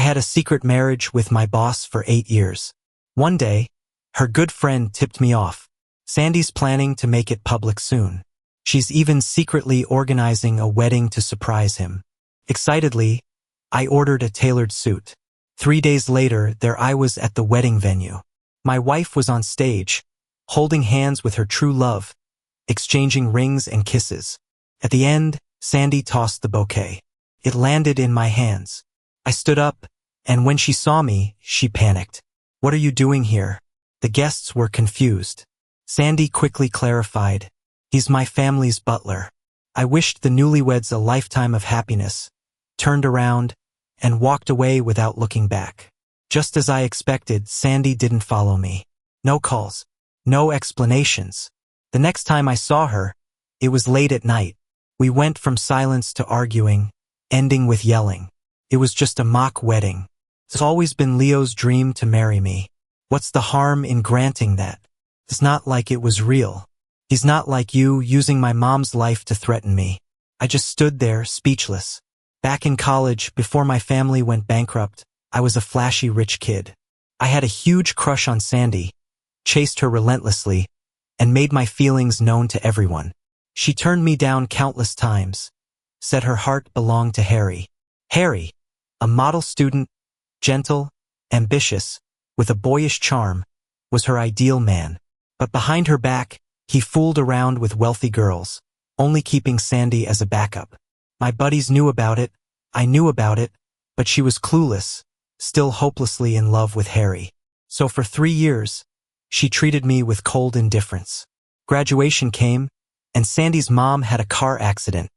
had a secret marriage with my boss for 8 years. One day, her good friend tipped me off. Sandy's planning to make it public soon. She's even secretly organizing a wedding to surprise him. Excitedly, I ordered a tailored suit. 3 days later, there I was at the wedding venue. My wife was on stage, holding hands with her true love, exchanging rings and kisses. At the end, Sandy tossed the bouquet. It landed in my hands. I stood up, and when she saw me, she panicked. "What are you doing here?" The guests were confused. Sandy quickly clarified, "He's my family's butler." I wished the newlyweds a lifetime of happiness, turned around, and walked away without looking back. Just as I expected, Sandy didn't follow me. No calls, no explanations. The next time I saw her, it was late at night. We went from silence to arguing, ending with yelling. It was just a mock wedding. It's always been Leo's dream to marry me. What's the harm in granting that? It's not like it was real. He's not like you, using my mom's life to threaten me. I just stood there, speechless. Back in college, before my family went bankrupt, I was a flashy rich kid. I had a huge crush on Sandy, chased her relentlessly, and made my feelings known to everyone. She turned me down countless times, said her heart belonged to Harry. Harry, a model student, gentle, ambitious, with a boyish charm, was her ideal man. But behind her back, he fooled around with wealthy girls, only keeping Sandy as a backup. My buddies knew about it, I knew about it, but she was clueless, still hopelessly in love with Harry. So for 3 years, she treated me with cold indifference. Graduation came, and Sandy's mom had a car accident,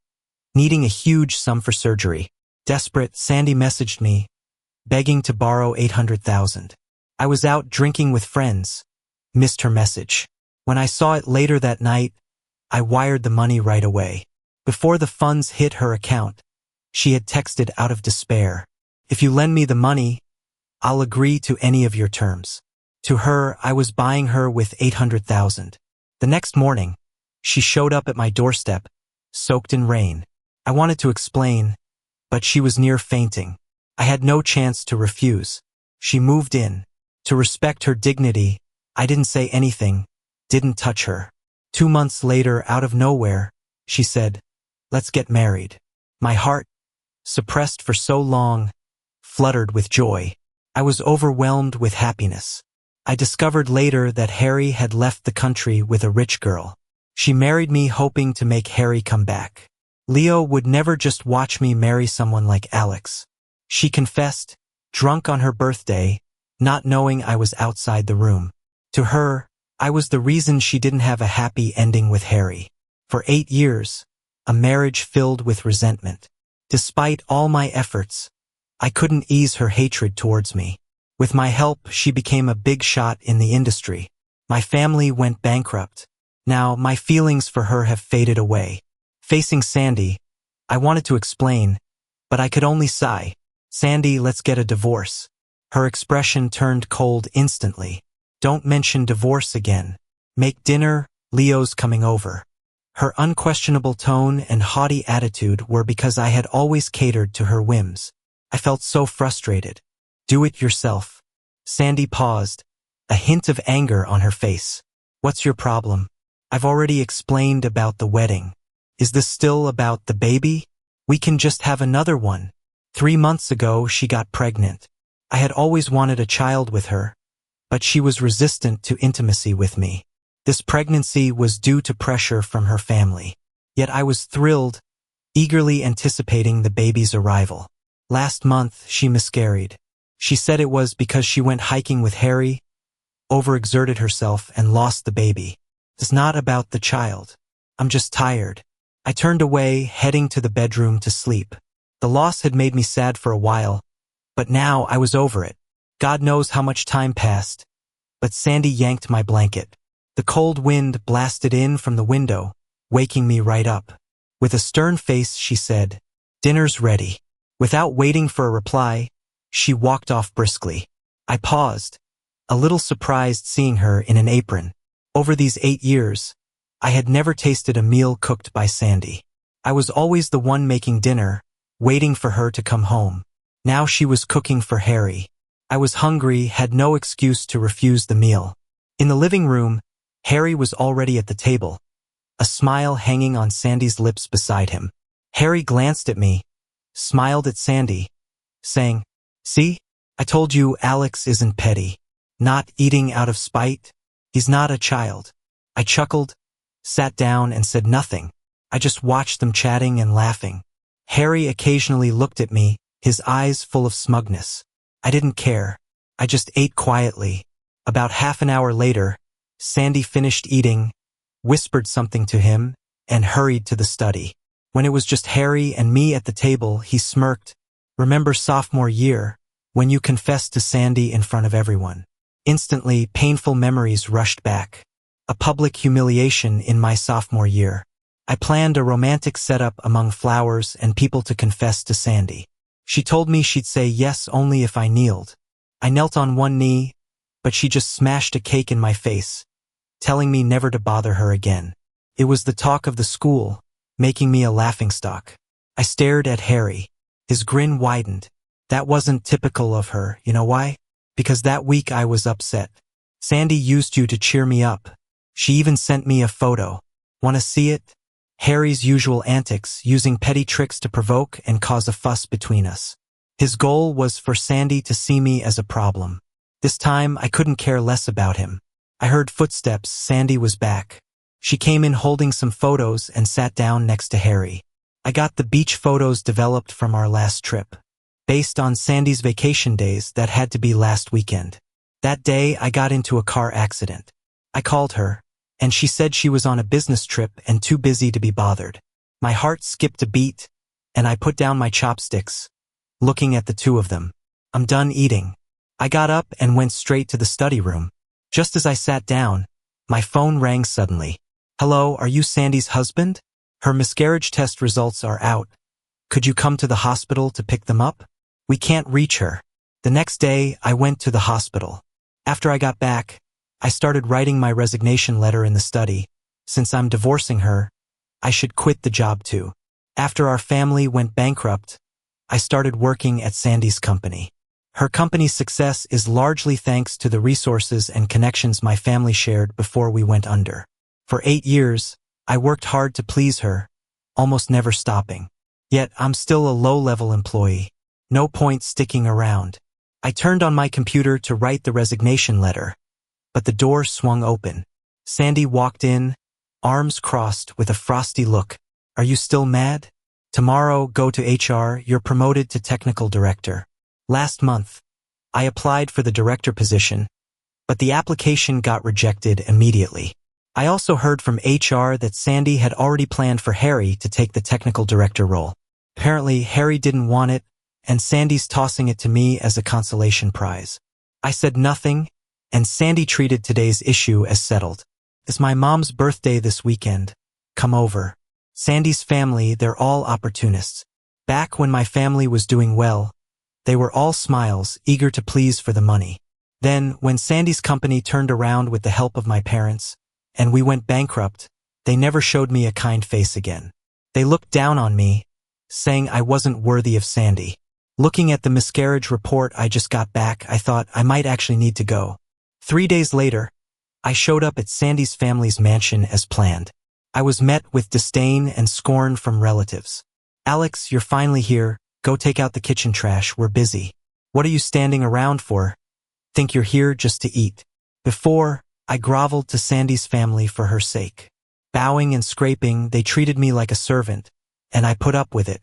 needing a huge sum for surgery. Desperate, Sandy messaged me, begging to borrow $800,000. I was out drinking with friends, missed her message. When I saw it later that night, I wired the money right away. Before the funds hit her account, she had texted out of despair, "If you lend me the money, I'll agree to any of your terms." To her, I was buying her with $800,000. The next morning, she showed up at my doorstep, soaked in rain. I wanted to explain, but she was near fainting. I had no chance to refuse. She moved in. To respect her dignity, I didn't say anything, didn't touch her. 2 months later, out of nowhere, she said, "Let's get married." My heart, suppressed for so long, fluttered with joy. I was overwhelmed with happiness. I discovered later that Harry had left the country with a rich girl. She married me hoping to make Harry come back. Leo would never just watch me marry someone like Alex. She confessed, drunk on her birthday, not knowing I was outside the room. To her, I was the reason she didn't have a happy ending with Harry. For 8 years, a marriage filled with resentment. Despite all my efforts, I couldn't ease her hatred towards me. With my help, she became a big shot in the industry. My family went bankrupt. Now, my feelings for her have faded away. Facing Sandy, I wanted to explain, but I could only sigh. "Sandy, let's get a divorce." Her expression turned cold instantly. "Don't mention divorce again. Make dinner, Leo's coming over." Her unquestionable tone and haughty attitude were because I had always catered to her whims. I felt so frustrated. "Do it yourself." Sandy paused, a hint of anger on her face. "What's your problem? I've already explained about the wedding. Is this still about the baby? We can just have another one." 3 months ago, she got pregnant. I had always wanted a child with her, but she was resistant to intimacy with me. This pregnancy was due to pressure from her family. Yet I was thrilled, eagerly anticipating the baby's arrival. Last month, she miscarried. She said it was because she went hiking with Harry, overexerted herself, and lost the baby. It's not about the child. I'm just tired. I turned away, heading to the bedroom to sleep. The loss had made me sad for a while, but now I was over it. God knows how much time passed, but Sandy yanked my blanket. The cold wind blasted in from the window, waking me right up. With a stern face, she said, "Dinner's ready." Without waiting for a reply, she walked off briskly. I paused, a little surprised seeing her in an apron. Over these 8 years, I had never tasted a meal cooked by Sandy. I was always the one making dinner, waiting for her to come home. Now she was cooking for Harry. I was hungry, had no excuse to refuse the meal. In the living room, Harry was already at the table, a smile hanging on Sandy's lips beside him. Harry glanced at me, smiled at Sandy, saying, "See? I told you Alex isn't petty. Not eating out of spite. He's not a child." I chuckled, sat down and said nothing. I just watched them chatting and laughing. Harry occasionally looked at me, his eyes full of smugness. I didn't care. I just ate quietly. About half an hour later, Sandy finished eating, whispered something to him, and hurried to the study. When it was just Harry and me at the table, he smirked. "Remember sophomore year, when you confessed to Sandy in front of everyone?" Instantly, painful memories rushed back. A public humiliation in my sophomore year. I planned a romantic setup among flowers and people to confess to Sandy. She told me she'd say yes only if I kneeled. I knelt on one knee, but she just smashed a cake in my face, telling me never to bother her again. It was the talk of the school, making me a laughingstock. I stared at Harry. His grin widened. That wasn't typical of her, you know why? Because that week I was upset. Sandy used you to cheer me up. She even sent me a photo. Want to see it? Harry's usual antics, using petty tricks to provoke and cause a fuss between us. His goal was for Sandy to see me as a problem. This time, I couldn't care less about him. I heard footsteps. Sandy was back. She came in holding some photos and sat down next to Harry. I got the beach photos developed from our last trip. Based on Sandy's vacation days, that had to be last weekend. That day, I got into a car accident. I called her, and she said she was on a business trip and too busy to be bothered. My heart skipped a beat, and I put down my chopsticks, looking at the two of them. I'm done eating. I got up and went straight to the study room. Just as I sat down, my phone rang suddenly. "Hello, are you Sandy's husband? Her miscarriage test results are out. Could you come to the hospital to pick them up? We can't reach her." The next day, I went to the hospital. After I got back, I started writing my resignation letter in the study. Since I'm divorcing her, I should quit the job too. After our family went bankrupt, I started working at Sandy's company. Her company's success is largely thanks to the resources and connections my family shared before we went under. For 8 years, I worked hard to please her, almost never stopping. Yet I'm still a low-level employee. No point sticking around. I turned on my computer to write the resignation letter, but the door swung open. Sandy walked in, arms crossed with a frosty look. "Are you still mad? Tomorrow, go to HR, you're promoted to technical director." Last month, I applied for the director position, but the application got rejected immediately. I also heard from HR that Sandy had already planned for Harry to take the technical director role. Apparently, Harry didn't want it, and Sandy's tossing it to me as a consolation prize. I said nothing, and Sandy treated today's issue as settled. "It's my mom's birthday this weekend. Come over." Sandy's family, they're all opportunists. Back when my family was doing well, they were all smiles, eager to please for the money. Then, when Sandy's company turned around with the help of my parents, and we went bankrupt, they never showed me a kind face again. They looked down on me, saying I wasn't worthy of Sandy. Looking at the miscarriage report I just got back, I thought I might actually need to go. 3 days later, I showed up at Sandy's family's mansion as planned. I was met with disdain and scorn from relatives. "Alex, you're finally here. Go take out the kitchen trash. We're busy. What are you standing around for? Think you're here just to eat?" Before, I groveled to Sandy's family for her sake. Bowing and scraping, they treated me like a servant, and I put up with it.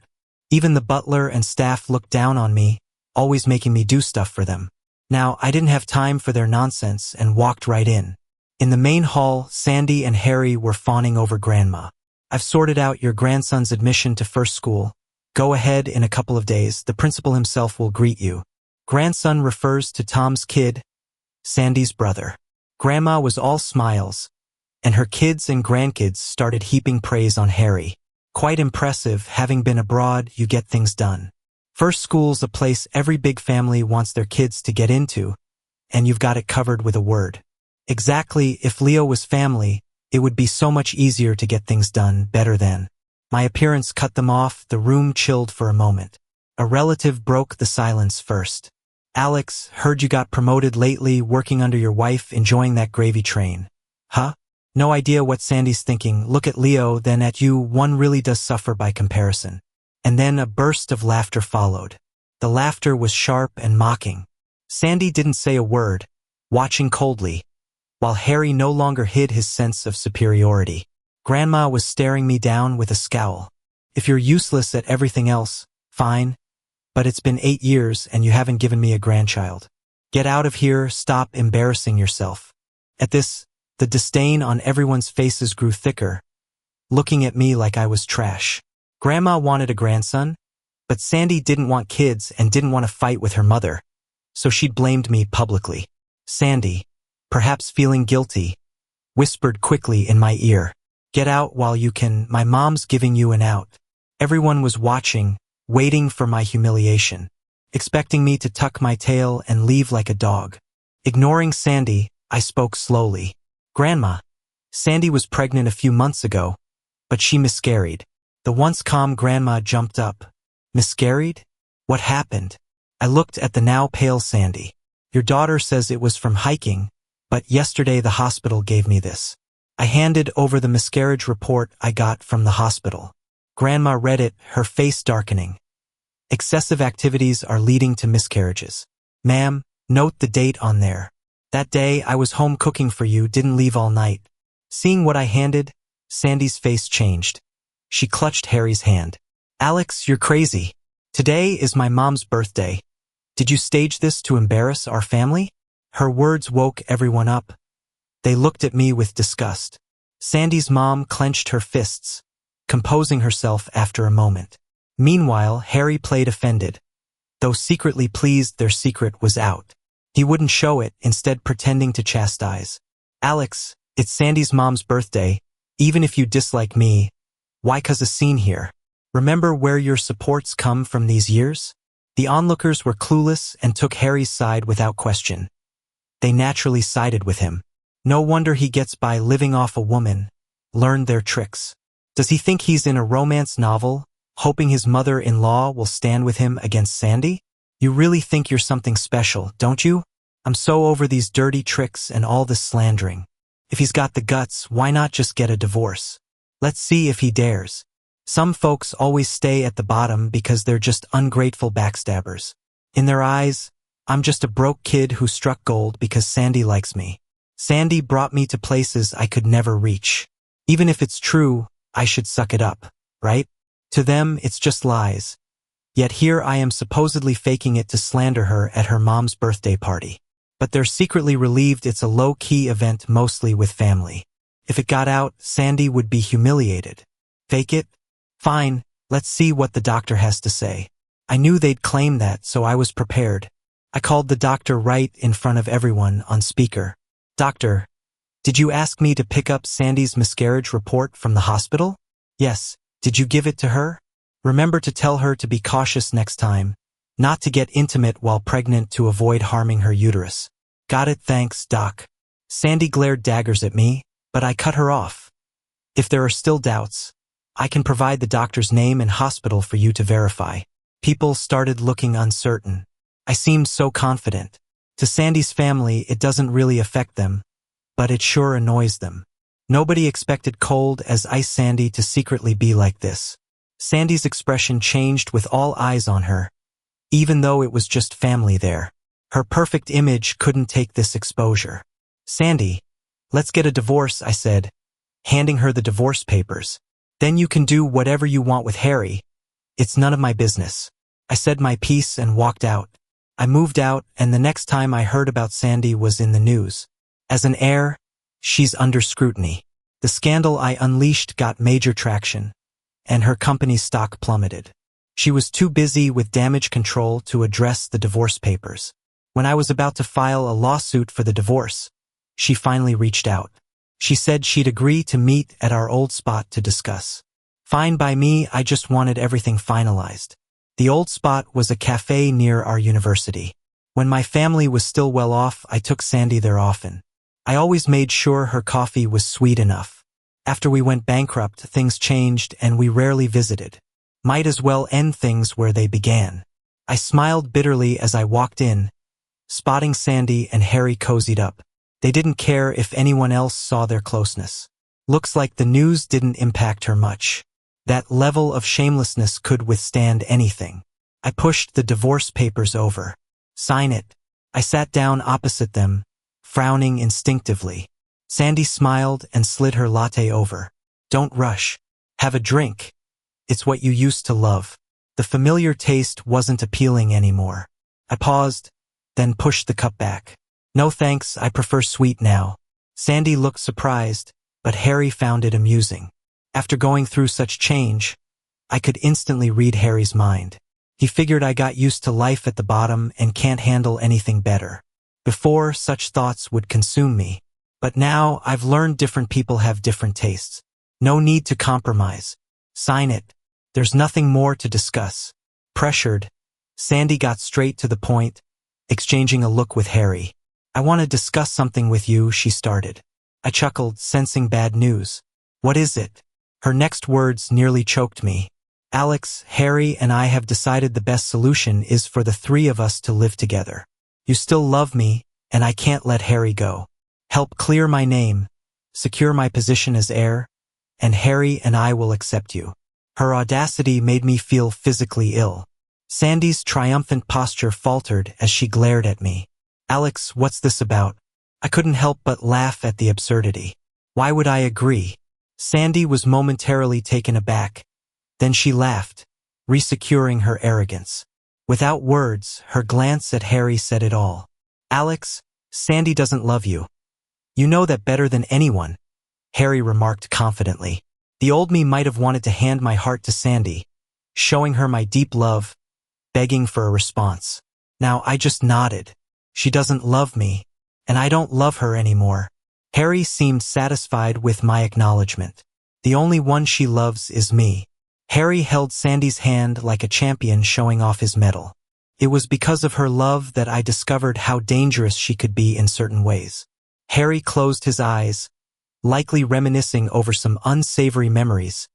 Even the butler and staff looked down on me, always making me do stuff for them. Now, I didn't have time for their nonsense and walked right in. In the main hall, Sandy and Harry were fawning over Grandma. "I've sorted out your grandson's admission to first school. Go ahead in a couple of days. The principal himself will greet you." Grandson refers to Tom's kid, Sandy's brother. Grandma was all smiles, and her kids and grandkids started heaping praise on Harry. Quite impressive, having been abroad, you get things done. First school's a place every big family wants their kids to get into, and you've got it covered with a word. Exactly, if Leo was family, it would be so much easier to get things done better than. My appearance cut them off, the room chilled for a moment. A relative broke the silence first. Alex, heard you got promoted lately, working under your wife, enjoying that gravy train. Huh? No idea what Sandy's thinking. Look at Leo, then at you. One really does suffer by comparison. And then a burst of laughter followed. The laughter was sharp and mocking. Sandy didn't say a word, watching coldly, while Harry no longer hid his sense of superiority. Grandma was staring me down with a scowl. If you're useless at everything else, fine, but it's been 8 years and you haven't given me a grandchild. Get out of here, stop embarrassing yourself. At this, the disdain on everyone's faces grew thicker, looking at me like I was trash. Grandma wanted a grandson, but Sandy didn't want kids and didn't want to fight with her mother, so she'd blamed me publicly. Sandy, perhaps feeling guilty, whispered quickly in my ear, "Get out while you can, my mom's giving you an out." Everyone was watching, waiting for my humiliation, expecting me to tuck my tail and leave like a dog. Ignoring Sandy, I spoke slowly. "Grandma, Sandy was pregnant a few months ago, but she miscarried." The once calm grandma jumped up. "Miscarried? What happened?" I looked at the now pale Sandy. "Your daughter says it was from hiking, but yesterday the hospital gave me this." I handed over the miscarriage report I got from the hospital. Grandma read it, her face darkening. "Excessive activities are leading to miscarriages. Ma'am, note the date on there. That day I was home cooking for you, didn't leave all night." Seeing what I handed, Sandy's face changed. She clutched Harry's hand. "Alex, you're crazy. Today is my mom's birthday. Did you stage this to embarrass our family?" Her words woke everyone up. They looked at me with disgust. Sandy's mom clenched her fists, composing herself after a moment. Meanwhile, Harry played offended. Though secretly pleased their secret was out. He wouldn't show it, instead pretending to chastise. "Alex, it's Sandy's mom's birthday. Even if you dislike me, why cause a scene here? Remember where your supports come from these years?" The onlookers were clueless and took Harry's side without question. They naturally sided with him. No wonder he gets by living off a woman. Learned their tricks. Does he think he's in a romance novel, hoping his mother-in-law will stand with him against Sandy? You really think you're something special, don't you? I'm so over these dirty tricks and all this slandering. If he's got the guts, why not just get a divorce? Let's see if he dares. Some folks always stay at the bottom because they're just ungrateful backstabbers. In their eyes, I'm just a broke kid who struck gold because Sandy likes me. Sandy brought me to places I could never reach. Even if it's true, I should suck it up, right? To them, it's just lies. Yet here I am supposedly faking it to slander her at her mom's birthday party. But they're secretly relieved it's a low-key event, mostly with family. If it got out, Sandy would be humiliated. Fake it? Fine, let's see what the doctor has to say. I knew they'd claim that, so I was prepared. I called the doctor right in front of everyone on speaker. "Doctor, did you ask me to pick up Sandy's miscarriage report from the hospital?" "Yes. Did you give it to her? Remember to tell her to be cautious next time, not to get intimate while pregnant to avoid harming her uterus." "Got it, thanks, Doc." Sandy glared daggers at me, but I cut her off. "If there are still doubts, I can provide the doctor's name and hospital for you to verify." People started looking uncertain. I seemed so confident. To Sandy's family, it doesn't really affect them, but it sure annoys them. Nobody expected cold as ice Sandy to secretly be like this. Sandy's expression changed with all eyes on her, even though it was just family there. Her perfect image couldn't take this exposure. "Sandy, let's get a divorce," I said, handing her the divorce papers. "Then you can do whatever you want with Harry. It's none of my business." I said my piece and walked out. I moved out, and the next time I heard about Sandy was in the news. As an heir, she's under scrutiny. The scandal I unleashed got major traction, and her company's stock plummeted. She was too busy with damage control to address the divorce papers. When I was about to file a lawsuit for the divorce, she finally reached out. She said she'd agree to meet at our old spot to discuss. Fine by me, I just wanted everything finalized. The old spot was a cafe near our university. When my family was still well off, I took Sandy there often. I always made sure her coffee was sweet enough. After we went bankrupt, things changed and we rarely visited. Might as well end things where they began. I smiled bitterly as I walked in, spotting Sandy and Harry cozied up. They didn't care if anyone else saw their closeness. Looks like the news didn't impact her much. That level of shamelessness could withstand anything. I pushed the divorce papers over. Sign it. I sat down opposite them, frowning instinctively. Sandy smiled and slid her latte over. Don't rush. Have a drink. It's what you used to love. The familiar taste wasn't appealing anymore. I paused, then pushed the cup back. No thanks, I prefer sweet now. Sandy looked surprised, but Harry found it amusing. After going through such change, I could instantly read Harry's mind. He figured I got used to life at the bottom and can't handle anything better. Before, such thoughts would consume me. But now, I've learned different people have different tastes. No need to compromise. Sign it. There's nothing more to discuss. Pressured, Sandy got straight to the point, exchanging a look with Harry. I want to discuss something with you, she started. I chuckled, sensing bad news. What is it? Her next words nearly choked me. Alex, Harry and I have decided the best solution is for the three of us to live together. You still love me, and I can't let Harry go. Help clear my name, secure my position as heir, and Harry and I will accept you. Her audacity made me feel physically ill. Sandy's triumphant posture faltered as she glared at me. Alex, what's this about? I couldn't help but laugh at the absurdity. Why would I agree? Sandy was momentarily taken aback. Then she laughed, resecuring her arrogance. Without words, her glance at Harry said it all. Alex, Sandy doesn't love you. You know that better than anyone, Harry remarked confidently. The old me might have wanted to hand my heart to Sandy, showing her my deep love, begging for a response. Now I just nodded. She doesn't love me, and I don't love her anymore. Harry seemed satisfied with my acknowledgement. The only one she loves is me. Harry held Sandy's hand like a champion showing off his medal. It was because of her love that I discovered how dangerous she could be in certain ways. Harry closed his eyes, likely reminiscing over some unsavory memories,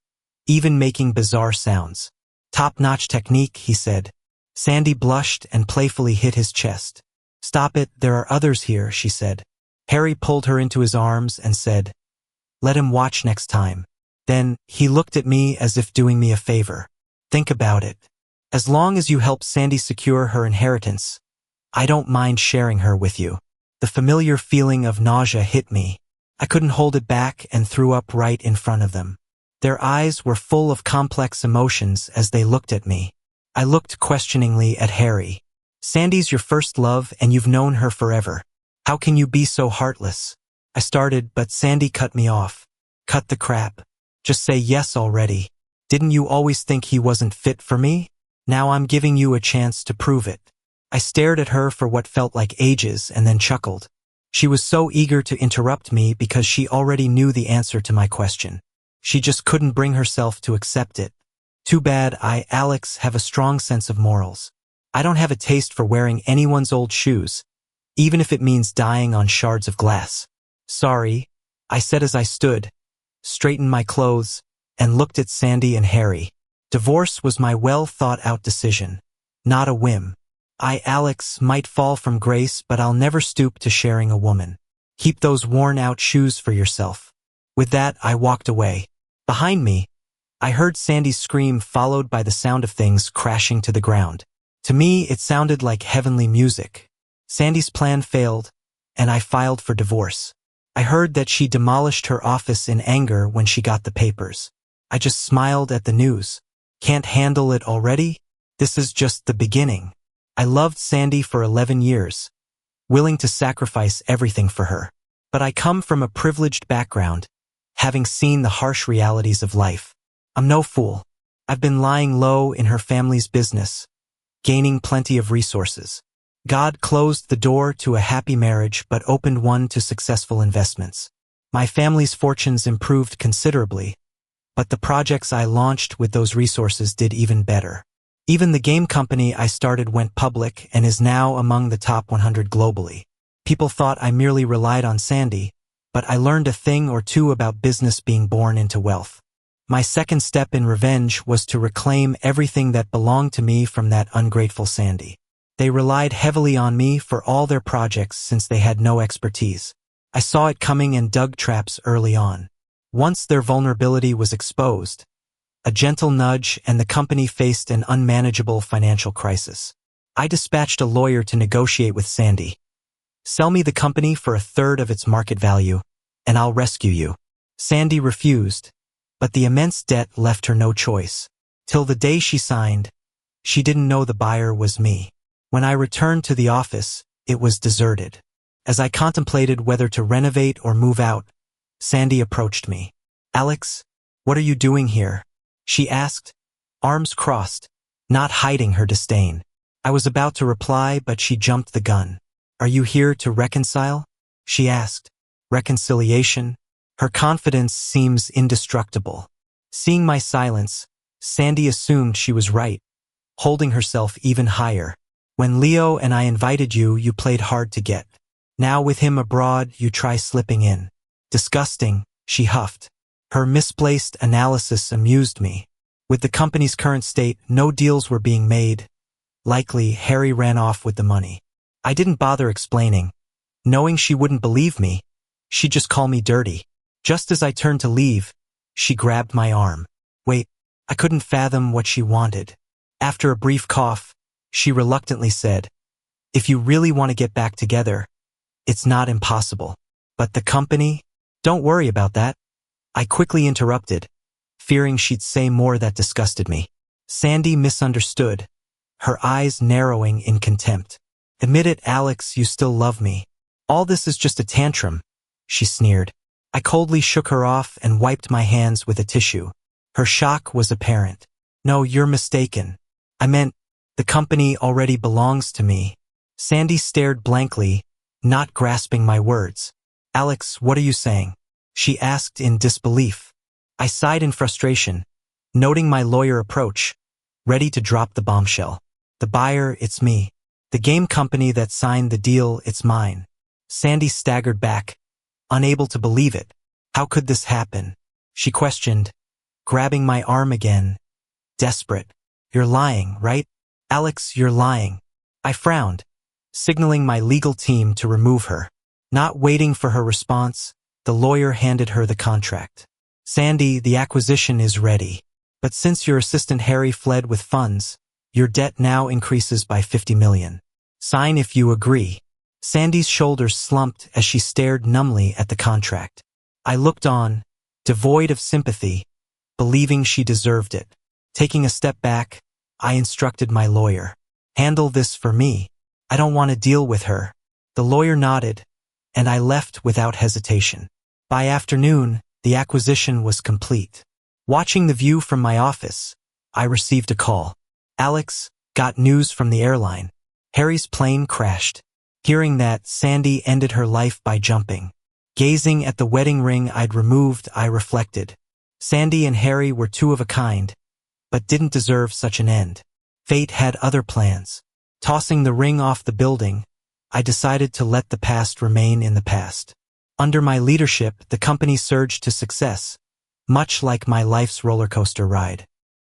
even making bizarre sounds. Top-notch technique, he said. Sandy blushed and playfully hit his chest. Stop it, there are others here, she said. Harry pulled her into his arms and said, let him watch next time. Then, he looked at me as if doing me a favor. Think about it. As long as you help Sandy secure her inheritance, I don't mind sharing her with you. The familiar feeling of nausea hit me. I couldn't hold it back and threw up right in front of them. Their eyes were full of complex emotions as they looked at me. I looked questioningly at Harry. Sandy's your first love and you've known her forever. How can you be so heartless? I started, but Sandy cut me off. Cut the crap. Just say yes already. Didn't you always think he wasn't fit for me? Now I'm giving you a chance to prove it. I stared at her for what felt like ages and then chuckled. She was so eager to interrupt me because she already knew the answer to my question. She just couldn't bring herself to accept it. Too bad I, Alex, have a strong sense of morals. I don't have a taste for wearing anyone's old shoes, even if it means dying on shards of glass. Sorry, I said as I stood, straightened my clothes, and looked at Sandy and Harry. Divorce was my well-thought-out decision, not a whim. I, Alex, might fall from grace, but I'll never stoop to sharing a woman. Keep those worn-out shoes for yourself. With that, I walked away. Behind me, I heard Sandy's scream followed by the sound of things crashing to the ground. To me, it sounded like heavenly music. Sandy's plan failed, and I filed for divorce. I heard that she demolished her office in anger when she got the papers. I just smiled at the news. Can't handle it already? This is just the beginning. I loved Sandy for 11 years, willing to sacrifice everything for her. But I come from a privileged background, having seen the harsh realities of life. I'm no fool. I've been lying low in her family's business, gaining plenty of resources. God closed the door to a happy marriage but opened one to successful investments. My family's fortunes improved considerably, but the projects I launched with those resources did even better. Even the game company I started went public and is now among the top 100 globally. People thought I merely relied on Sandy, but I learned a thing or two about business being born into wealth. My second step in revenge was to reclaim everything that belonged to me from that ungrateful Sandy. They relied heavily on me for all their projects since they had no expertise. I saw it coming and dug traps early on. Once their vulnerability was exposed, a gentle nudge and the company faced an unmanageable financial crisis. I dispatched a lawyer to negotiate with Sandy. Sell me the company for a third of its market value, and I'll rescue you. Sandy refused, but the immense debt left her no choice. Till the day she signed, she didn't know the buyer was me. When I returned to the office, it was deserted. As I contemplated whether to renovate or move out, Sandy approached me. "Alex, what are you doing here?" she asked, arms crossed, not hiding her disdain. I was about to reply, but she jumped the gun. "Are you here to reconcile?" she asked. "Reconciliation?" Her confidence seems indestructible. Seeing my silence, Sandy assumed she was right, holding herself even higher. "When Leo and I invited you, you played hard to get. Now with him abroad, you try slipping in." "Disgusting," she huffed. Her misplaced analysis amused me. With the company's current state, no deals were being made. Likely, Harry ran off with the money. I didn't bother explaining. Knowing she wouldn't believe me, she'd just call me dirty. Just as I turned to leave, she grabbed my arm. "Wait," I couldn't fathom what she wanted. After a brief cough, she reluctantly said, "If you really want to get back together, it's not impossible. But the company? Don't worry about that." I quickly interrupted, fearing she'd say more that disgusted me. Sandy misunderstood, her eyes narrowing in contempt. "Admit it, Alex, you still love me. All this is just a tantrum," she sneered. I coldly shook her off and wiped my hands with a tissue. Her shock was apparent. "No, you're mistaken. I meant, the company already belongs to me." Sandy stared blankly, not grasping my words. "Alex, what are you saying?" she asked in disbelief. I sighed in frustration, noting my lawyer approach, ready to drop the bombshell. "The buyer, it's me. The game company that signed the deal, it's mine." Sandy staggered back, unable to believe it. "How could this happen?" she questioned, grabbing my arm again, desperate. "You're lying, right? Alex, you're lying." I frowned, signaling my legal team to remove her. Not waiting for her response, the lawyer handed her the contract. "Sandy, the acquisition is ready. But since your assistant Harry fled with funds, your debt now increases by 50 million. Sign if you agree." Sandy's shoulders slumped as she stared numbly at the contract. I looked on, devoid of sympathy, believing she deserved it. Taking a step back, I instructed my lawyer, "Handle this for me. I don't want to deal with her." The lawyer nodded, and I left without hesitation. By afternoon, the acquisition was complete. Watching the view from my office, I received a call. "Alex, got news from the airline. Harry's plane crashed." Hearing that, Sandy ended her life by jumping. Gazing at the wedding ring I'd removed, I reflected. Sandy and Harry were two of a kind, but didn't deserve such an end. Fate had other plans. Tossing the ring off the building, I decided to let the past remain in the past. Under my leadership, the company surged to success, much like my life's roller coaster ride.